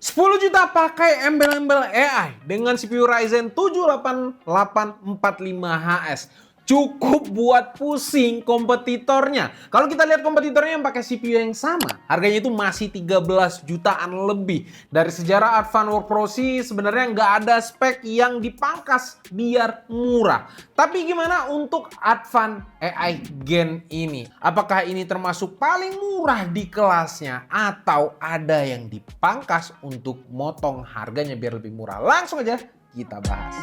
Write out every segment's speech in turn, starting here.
10 juta pakai embel-embel AI dengan CPU Ryzen 7 8845HS. Cukup buat pusing kompetitornya. Kalau kita lihat kompetitornya yang pakai CPU yang sama, harganya itu masih 13 jutaan lebih. Dari sejarah Advan Workflow sih sebenarnya nggak ada spek yang dipangkas biar murah. Tapi gimana untuk Advan AI Gen ini? Apakah ini termasuk paling murah di kelasnya atau ada yang dipangkas untuk motong harganya biar lebih murah? Langsung aja kita bahas.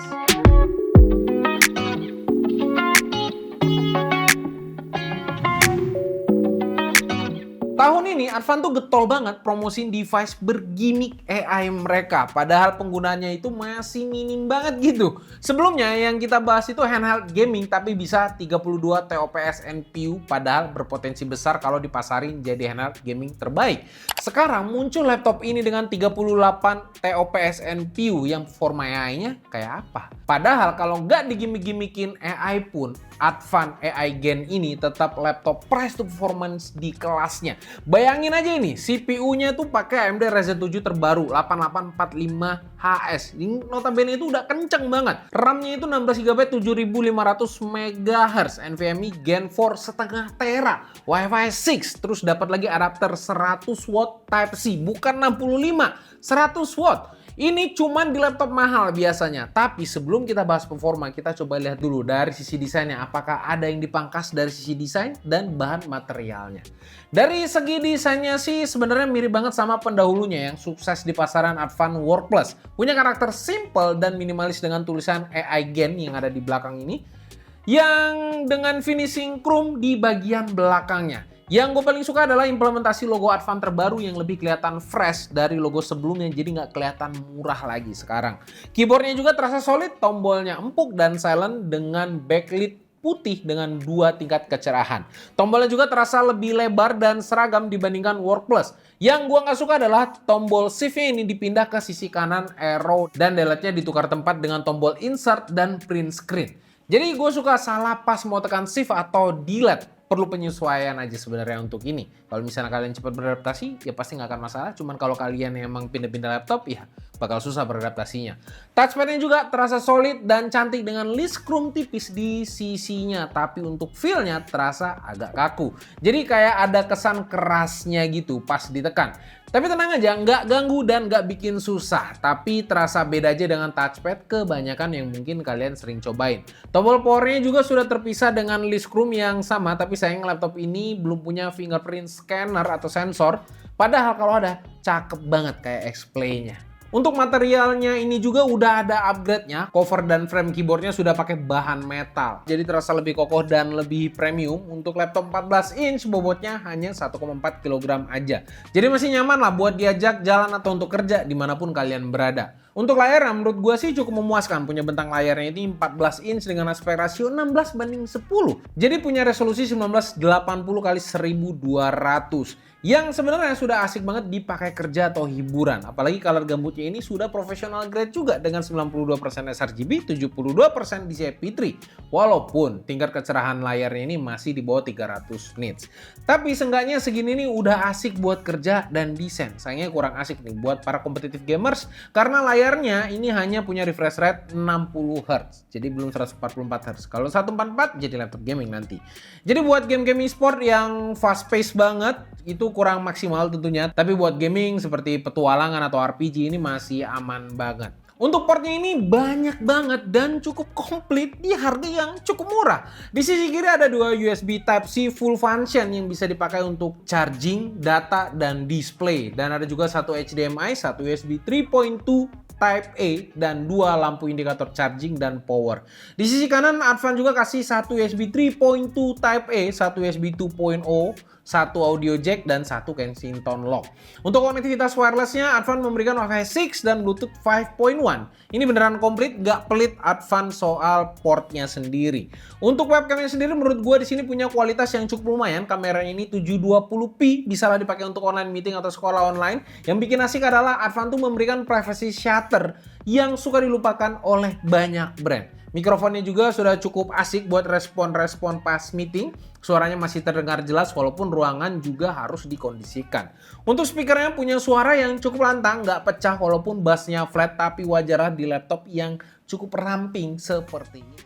Tahun ini Advan tuh getol banget promosiin device bergimmick AI mereka. Padahal penggunanya itu masih minim banget gitu. Sebelumnya yang kita bahas itu handheld gaming tapi bisa 32 TOPS NPU. Padahal berpotensi besar kalau dipasarin jadi handheld gaming terbaik. Sekarang muncul laptop ini dengan 38 TOPS NPU yang performa AI-nya kayak apa? Padahal kalau nggak digimmick-gimmickin AI pun, Advan AI Gen ini tetap laptop price to performance di kelasnya. Bayangin aja ini, CPU-nya tuh pakai AMD Ryzen 7 terbaru 8845HS. Ini notabene itu udah kenceng banget. RAM-nya itu 16GB 7500 MHz, NVMe Gen 4 setengah tera, Wi-Fi 6, terus dapat lagi adapter 100 watt Type-C, bukan 65, 100 watt. Ini cuman di laptop mahal biasanya. Tapi sebelum kita bahas performa, kita coba lihat dulu dari sisi desainnya. Apakah ada yang dipangkas dari sisi desain dan bahan materialnya. Dari segi desainnya sih sebenarnya mirip banget sama pendahulunya yang sukses di pasaran Advan Workplus. Punya karakter simple dan minimalis dengan tulisan AI Gen yang ada di belakang ini. Yang dengan finishing chrome di bagian belakangnya. Yang gue paling suka adalah implementasi logo Advan terbaru yang lebih kelihatan fresh dari logo sebelumnya, jadi nggak kelihatan murah lagi sekarang. Keyboardnya juga terasa solid, tombolnya empuk dan silent dengan backlit putih dengan 2 tingkat kecerahan. Tombolnya juga terasa lebih lebar dan seragam dibandingkan Workplus. Yang gue nggak suka adalah tombol shift-nya ini dipindah ke sisi kanan arrow dan delete-nya ditukar tempat dengan tombol insert dan print screen. Jadi gue suka salah pas mau tekan shift atau delete. Perlu penyesuaian aja sebenarnya untuk ini. Kalau misalnya kalian cepat beradaptasi, ya pasti nggak akan masalah. Cuman kalau kalian emang pindah-pindah laptop, ya bakal susah beradaptasinya. Touchpadnya juga terasa solid dan cantik dengan list chrome tipis di sisinya. Tapi untuk feel-nya terasa agak kaku. Jadi kayak ada kesan kerasnya gitu pas ditekan. Tapi tenang aja, nggak ganggu dan nggak bikin susah. Tapi terasa beda aja dengan touchpad kebanyakan yang mungkin kalian sering cobain. Tombol powernya juga sudah terpisah dengan list chrome yang sama. Tapi sayang laptop ini belum punya fingerprint scanner atau sensor. Padahal kalau ada, cakep banget kayak X-Play-nya. Untuk materialnya ini juga udah ada upgrade-nya. Cover dan frame keyboardnya sudah pakai bahan metal. Jadi terasa lebih kokoh dan lebih premium. Untuk laptop 14 inch bobotnya hanya 1,4 kg aja. Jadi masih nyaman lah buat diajak jalan atau untuk kerja dimanapun kalian berada. Untuk layarnya menurut gue sih cukup memuaskan. Punya bentang layarnya ini 14 inch dengan aspek rasio 16:10. Jadi punya resolusi 1980x1200. Yang sebenarnya sudah asik banget dipakai kerja atau hiburan. Apalagi color gambutnya ini sudah professional grade juga dengan 92% sRGB, 72% DCI-P3. Walaupun tingkat kecerahan layarnya ini masih di bawah 300 nits. Tapi seenggaknya segini nih udah asik buat kerja dan desain. Sayangnya kurang asik nih buat para kompetitif gamers karena layarnya ini hanya punya refresh rate 60 Hz. Jadi belum 144 Hz. Kalau 144 jadi laptop gaming nanti. Jadi buat game-game e-sport yang fast pace banget itu kurang maksimal tentunya, tapi buat gaming seperti petualangan atau RPG ini masih aman banget. Untuk portnya ini banyak banget dan cukup komplit di harga yang cukup murah. Di sisi kiri ada 2 USB Type-C full function yang bisa dipakai untuk charging, data, dan display. Dan ada juga satu HDMI, satu USB 3.2 Type A, dan 2 lampu indikator charging dan power. Di sisi kanan Advan juga kasih satu USB 3.2 Type A, satu USB 2.0, satu audio jack, dan satu Kensington lock. Untuk konektivitas wirelessnya, Advan memberikan Wi-Fi 6 dan Bluetooth 5.1. Ini beneran komplit, gak pelit Advan soal portnya sendiri. Untuk webcamnya sendiri, menurut gue di sini punya kualitas yang cukup lumayan. Kameranya ini 720p, bisa lah dipakai untuk online meeting atau sekolah online. Yang bikin asik adalah Advan tuh memberikan privacy shutter yang suka dilupakan oleh banyak brand. Mikrofonnya juga sudah cukup asik buat respon-respon pas meeting. Suaranya masih terdengar jelas walaupun ruangan juga harus dikondisikan. Untuk speakernya punya suara yang cukup lantang, nggak pecah walaupun bassnya flat, tapi wajar di laptop yang cukup ramping seperti ini.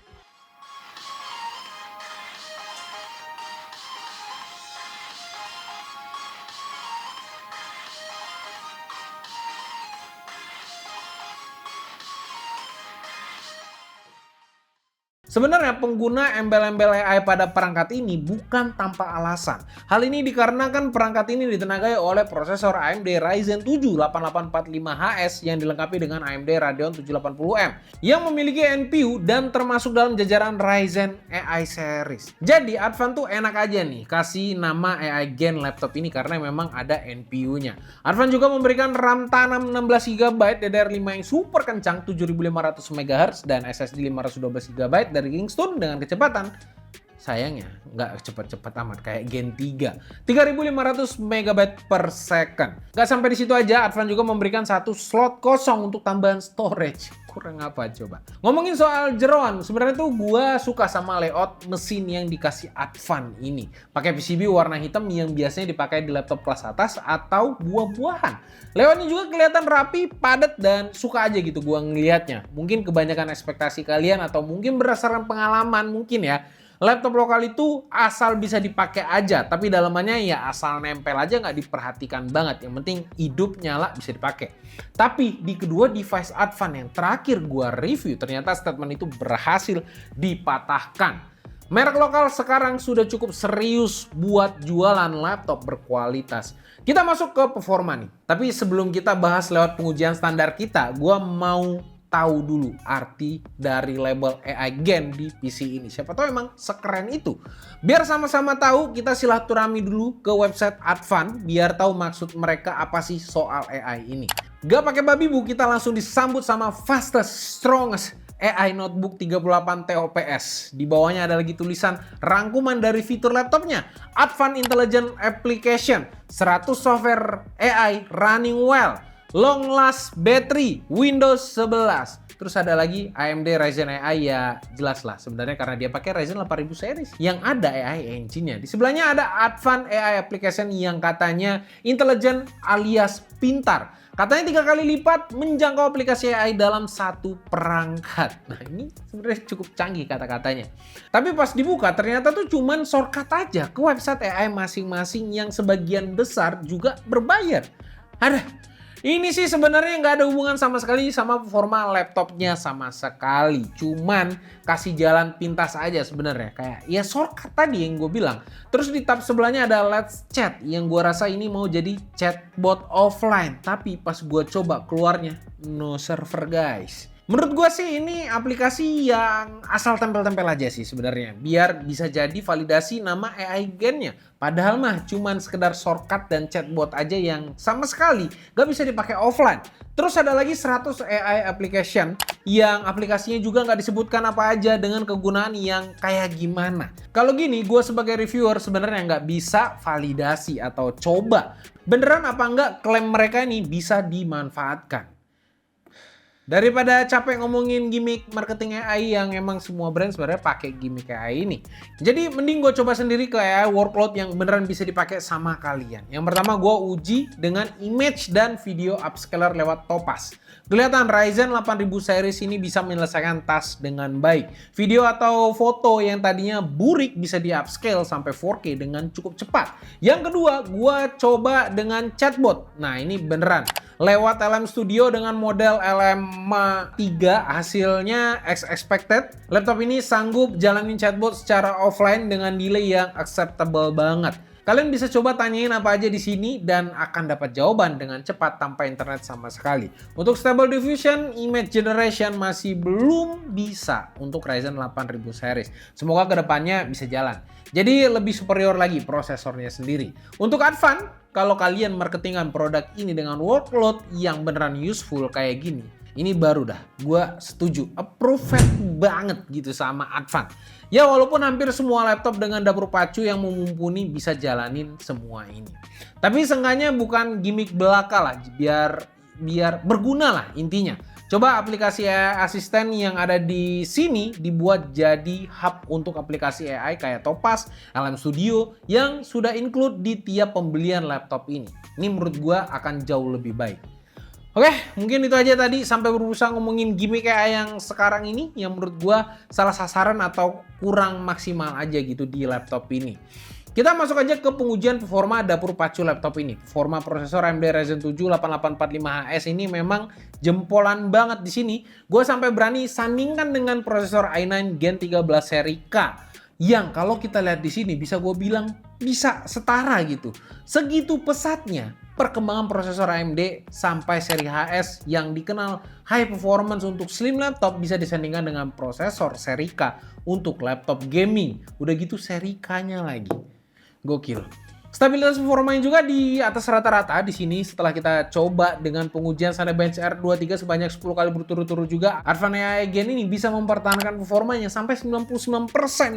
Sebenarnya pengguna embel-embel AI pada perangkat ini bukan tanpa alasan. Hal ini dikarenakan perangkat ini ditenagai oleh prosesor AMD Ryzen 7 8845HS yang dilengkapi dengan AMD Radeon 780M yang memiliki NPU dan termasuk dalam jajaran Ryzen AI series. Jadi Advan tuh enak aja nih kasih nama AI Gen laptop ini karena memang ada NPU-nya. Advan juga memberikan RAM tanam 16GB DDR5 yang super kencang 7500 MHz dan SSD 512GB dari Kingston dengan kecepatan sayangnya nggak cepet-cepet amat kayak Gen 3 3500 MB per second. Nggak sampai di situ aja, Advan juga memberikan satu slot kosong untuk tambahan storage. Kurang apa coba? Ngomongin soal jeroan, sebenarnya tuh gua suka sama layout mesin yang dikasih Advan ini. Pakai PCB warna hitam yang biasanya dipakai di laptop kelas atas atau buah-buahan. Layoutnya juga kelihatan rapi, padat, dan suka aja gitu gua ngelihatnya. Mungkin kebanyakan ekspektasi kalian atau mungkin berdasarkan pengalaman mungkin ya. Laptop lokal itu asal bisa dipakai aja, tapi dalamannya ya asal nempel aja nggak diperhatikan banget. Yang penting hidup nyala bisa dipakai. Tapi di kedua device Advan yang terakhir gua review, ternyata statement itu berhasil dipatahkan. Merek lokal sekarang sudah cukup serius buat jualan laptop berkualitas. Kita masuk ke performa nih. Tapi sebelum kita bahas lewat pengujian standar kita, gua mau tahu dulu arti dari label AI Gen di PC ini. Siapa tahu emang sekeren itu. Biar sama-sama tahu, kita silaturahmi dulu ke website Advan biar tahu maksud mereka apa sih soal AI ini. Gak pakai babi bu, kita langsung disambut sama fastest, strongest AI notebook 38 TOPS. Di bawahnya ada lagi tulisan rangkuman dari fitur laptopnya. Advan Intelligent Application, 100 software AI running well. Long last battery, Windows 11. Terus ada lagi AMD Ryzen AI, ya jelas lah sebenarnya karena dia pakai Ryzen 8000 series yang ada AI engine-nya. Di sebelahnya ada Advan AI Application yang katanya intelligent alias pintar. Katanya 3 kali lipat menjangkau aplikasi AI dalam satu perangkat. Nah ini sebenarnya cukup canggih kata-katanya. Tapi pas dibuka ternyata tuh cuman shortcut aja ke website AI masing-masing yang sebagian besar juga berbayar. Ini sih sebenarnya nggak ada hubungan sama sekali sama performa laptopnya sama sekali. Cuman kasih jalan pintas aja sebenarnya. Kayak ya shortcut tadi yang gue bilang. Terus di tab sebelahnya ada Let's Chat yang gue rasa ini mau jadi chatbot offline. Tapi pas gue coba keluarnya no server guys. Menurut gue sih ini aplikasi yang asal tempel-tempel aja sih sebenarnya. Biar bisa jadi validasi nama AI Gen-nya. Padahal mah cuman sekedar shortcut dan chatbot aja yang sama sekali gak bisa dipakai offline. Terus ada lagi 100 AI application yang aplikasinya juga nggak disebutkan apa aja dengan kegunaan yang kayak gimana. Kalau gini gue sebagai reviewer sebenarnya nggak bisa validasi atau coba beneran apa enggak klaim mereka ini bisa dimanfaatkan. Daripada capek ngomongin gimmick marketing AI yang emang semua brand sebenarnya pakai gimmick AI ini. Jadi mending gue coba sendiri ke AI workload yang beneran bisa dipakai sama kalian. Yang pertama gue uji dengan image dan video upscaler lewat Topaz. Kelihatan Ryzen 8000 series ini bisa menyelesaikan task dengan baik. Video atau foto yang tadinya burik bisa di upscale sampai 4K dengan cukup cepat. Yang kedua, gue coba dengan chatbot. Nah ini beneran. Lewat LM Studio dengan model LM3 hasilnya as expected. Laptop ini sanggup jalanin chatbot secara offline dengan delay yang acceptable banget. Kalian bisa coba tanyain apa aja di sini dan akan dapat jawaban dengan cepat tanpa internet sama sekali. Untuk Stable Diffusion Image Generation masih belum bisa untuk Ryzen 8000 series. Semoga kedepannya bisa jalan. Jadi lebih superior lagi prosesornya sendiri. Untuk Advan, kalau kalian marketingan produk ini dengan workload yang beneran useful kayak gini, ini baru dah, gue setuju, approve banget gitu sama Advan. Ya walaupun hampir semua laptop dengan dapur pacu yang mumpuni bisa jalanin semua ini. Tapi seenggaknya bukan gimmick belaka lah, biar berguna lah intinya. Coba aplikasi AI asisten yang ada di sini dibuat jadi hub untuk aplikasi AI kayak Topaz, LM Studio yang sudah include di tiap pembelian laptop ini. Ini menurut gua akan jauh lebih baik. Oke, mungkin itu aja tadi sampai berusaha ngomongin gimmick AI yang sekarang ini yang menurut gua salah sasaran atau kurang maksimal aja gitu di laptop ini. Kita masuk aja ke pengujian performa dapur pacu laptop ini. Performa prosesor AMD Ryzen 7 8845HS ini memang jempolan banget di sini. Gue sampai berani sandingkan dengan prosesor i9 Gen 13 seri K. Yang kalau kita lihat di sini bisa gue bilang bisa setara gitu. Segitu pesatnya perkembangan prosesor AMD sampai seri HS yang dikenal high performance untuk slim laptop bisa disandingkan dengan prosesor seri K untuk laptop gaming. Udah gitu seri K-nya lagi. Gokil. Stabilitas performanya juga di atas rata-rata di sini setelah kita coba dengan pengujian Cinebench R23 sebanyak 10 kali berturut-turut juga. Advan AI Gen ini bisa mempertahankan performanya sampai 99%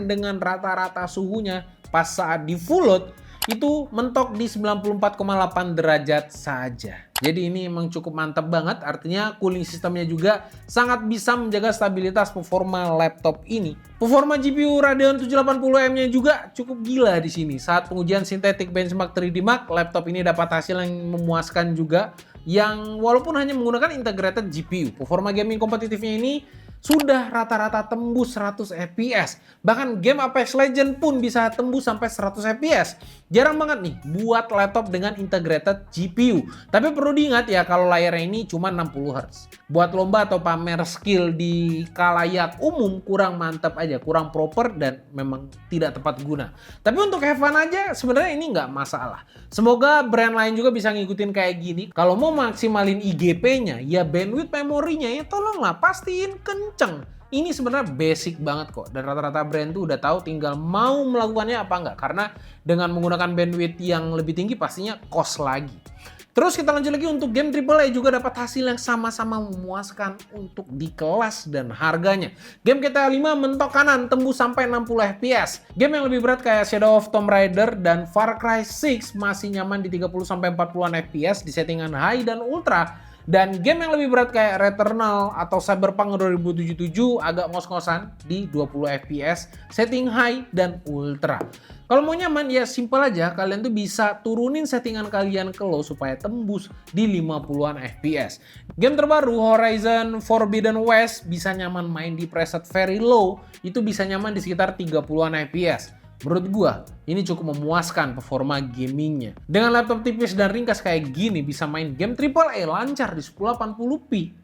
dengan rata-rata suhunya pas saat di full load itu mentok di 94,8 derajat saja. Jadi ini emang cukup mantap banget, artinya cooling sistemnya juga sangat bisa menjaga stabilitas performa laptop ini. Performa GPU Radeon 780M-nya juga cukup gila di sini. Saat pengujian Synthetic Benchmark 3D Mark, laptop ini dapat hasil yang memuaskan juga, yang walaupun hanya menggunakan integrated GPU. Performa gaming kompetitifnya ini sudah rata-rata tembus 100 FPS. Bahkan game Apex Legends pun bisa tembus sampai 100 FPS. Jarang banget nih buat laptop dengan integrated GPU. Tapi perlu diingat ya kalau layarnya ini cuma 60 Hz. Buat lomba atau pamer skill di kalayak umum kurang mantap aja, kurang proper dan memang tidak tepat guna. Tapi untuk have fun aja sebenarnya ini nggak masalah. Semoga brand lain juga bisa ngikutin kayak gini. Kalau mau maksimalin IGP-nya, ya bandwidth memorinya ya tolonglah pastiin kenceng. Ini sebenarnya basic banget kok, dan rata-rata brand tuh udah tahu tinggal mau melakukannya apa enggak, karena dengan menggunakan bandwidth yang lebih tinggi pastinya cost lagi. Terus kita lanjut lagi untuk game AAA juga dapat hasil yang sama-sama memuaskan untuk di kelas dan harganya. Game GTA 5 mentok kanan tembus sampai 60 FPS. Game yang lebih berat kayak Shadow of Tomb Raider dan Far Cry 6 masih nyaman di 30-40an FPS di settingan high dan ultra. Dan game yang lebih berat kayak Returnal atau Cyberpunk 2077 agak ngos-ngosan di 20 FPS, setting high dan ultra. Kalau mau nyaman ya simple aja, kalian tuh bisa turunin settingan kalian ke low supaya tembus di 50-an FPS. Game terbaru Horizon Forbidden West bisa nyaman main di preset very low, itu bisa nyaman di sekitar 30-an FPS. Menurut gua, ini cukup memuaskan performa gamingnya. Dengan laptop tipis dan ringkas kayak gini bisa main game AAA lancar di 1080p.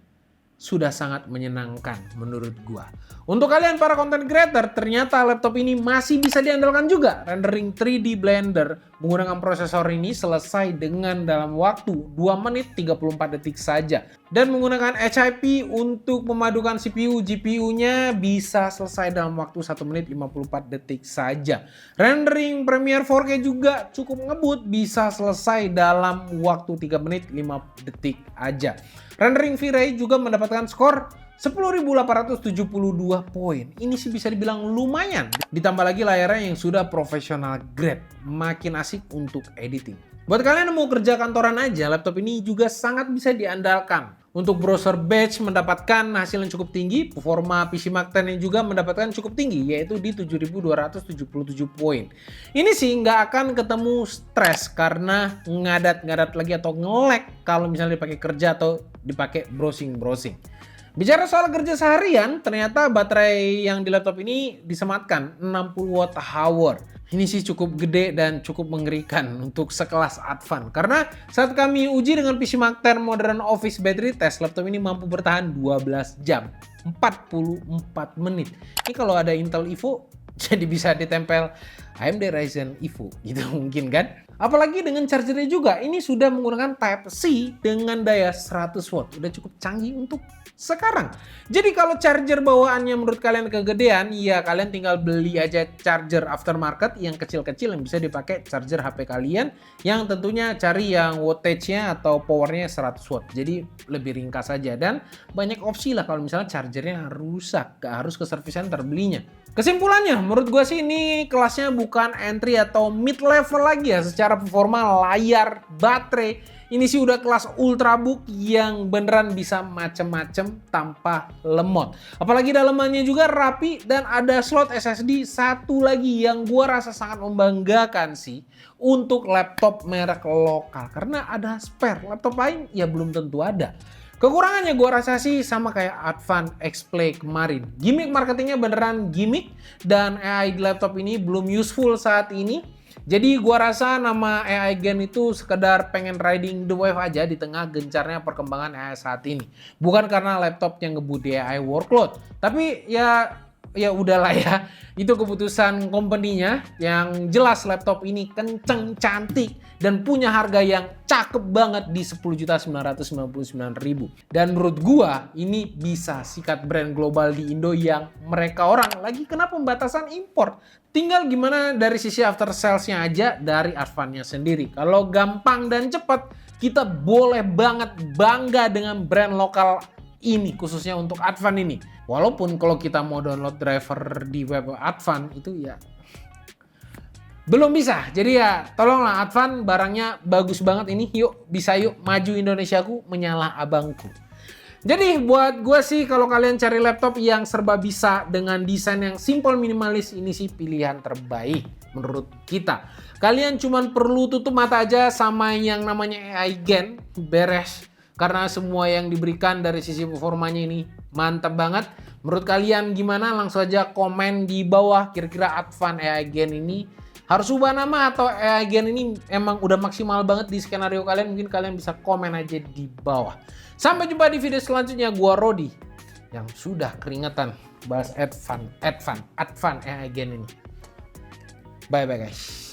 Sudah sangat menyenangkan menurut gua. Untuk kalian para content creator, ternyata laptop ini masih bisa diandalkan juga. Rendering 3D Blender menggunakan prosesor ini selesai dengan dalam waktu 2 menit 34 detik saja. Dan menggunakan HIP untuk memadukan CPU, GPU-nya bisa selesai dalam waktu 1 menit 54 detik saja. Rendering Premiere 4K juga cukup ngebut, bisa selesai dalam waktu 3 menit 5 detik aja. Rendering V-Ray juga mendapatkan skor 10.872 poin. Ini sih bisa dibilang lumayan. Ditambah lagi layarnya yang sudah profesional grade. Makin asik untuk editing. Buat kalian yang mau kerja kantoran aja, laptop ini juga sangat bisa diandalkan. Untuk browser batch mendapatkan hasil yang cukup tinggi, performa PC Mark 10 juga mendapatkan cukup tinggi, yaitu di 7.277 poin. Ini sih nggak akan ketemu stres karena ngadat-ngadat lagi atau nge-lag kalau misalnya dipakai kerja atau dipakai browsing-browsing. Bicara soal kerja seharian, ternyata baterai yang di laptop ini disematkan 60 Wh. Ini sih cukup gede dan cukup mengerikan untuk sekelas Advan. Karena saat kami uji dengan PC Mark 10 Modern Office Battery Test, laptop ini mampu bertahan 12 jam, 44 menit. Ini kalau ada Intel Evo, jadi bisa ditempel AMD Ryzen Evo gitu mungkin kan. Apalagi dengan chargernya juga, ini sudah menggunakan Type-C dengan daya 100 watt. Udah cukup canggih untuk sekarang. Jadi kalau charger bawaannya menurut kalian kegedean, ya kalian tinggal beli aja charger aftermarket yang kecil-kecil yang bisa dipakai charger HP kalian, yang tentunya cari yang wattage-nya atau powernya 100 watt. Jadi lebih ringkas saja dan banyak opsi lah kalau misalnya chargernya rusak, gak harus ke service center belinya. Kesimpulannya, menurut gue sih ini kelasnya bukan entry atau mid level lagi ya secara secara performa, layar, baterai, ini sih udah kelas ultrabook yang beneran bisa macem-macem tanpa lemot. Apalagi dalamannya juga rapi dan ada slot SSD satu lagi yang gua rasa sangat membanggakan sih untuk laptop merek lokal. Karena ada spare, laptop lain ya belum tentu ada. Kekurangannya gua rasa sih sama kayak Advan X-Play kemarin. Gimmick marketingnya beneran gimmick dan AI di laptop ini belum useful saat ini. Jadi gua rasa nama AI Gen itu sekedar pengen riding the wave aja di tengah gencarnya perkembangan AI saat ini. Bukan karena laptop yang ngebut di AI workload. Tapi ya udahlah ya. Itu keputusan company-nya. Yang jelas laptop ini kenceng, cantik, dan punya harga yang cakep banget di 10.999.000. Dan menurut gua ini bisa sikat brand global di Indo yang mereka orang lagi kena pembatasan impor. Tinggal gimana dari sisi after sales-nya aja dari Advan-nya sendiri. Kalau gampang dan cepat, kita boleh banget bangga dengan brand lokal ini, khususnya untuk Advan ini. Walaupun kalau kita mau download driver di web Advan itu ya belum bisa. Jadi ya tolonglah Advan, barangnya bagus banget ini. Yuk maju Indonesiaku menyalah abangku. Jadi buat gue sih kalau kalian cari laptop yang serba bisa dengan desain yang simple minimalis, ini sih pilihan terbaik menurut kita. Kalian cuman perlu tutup mata aja sama yang namanya AI Gen, beres. Karena semua yang diberikan dari sisi performanya ini mantap banget. Menurut kalian gimana? Langsung aja komen di bawah, kira-kira Advan AI Gen ini harus ubah nama atau AI Gen ini emang udah maksimal banget di skenario kalian. Mungkin kalian bisa komen aja di bawah. Sampai jumpa di video selanjutnya. Gua Rodi yang sudah keringetan bahas Advan AI Gen ini. Bye bye guys.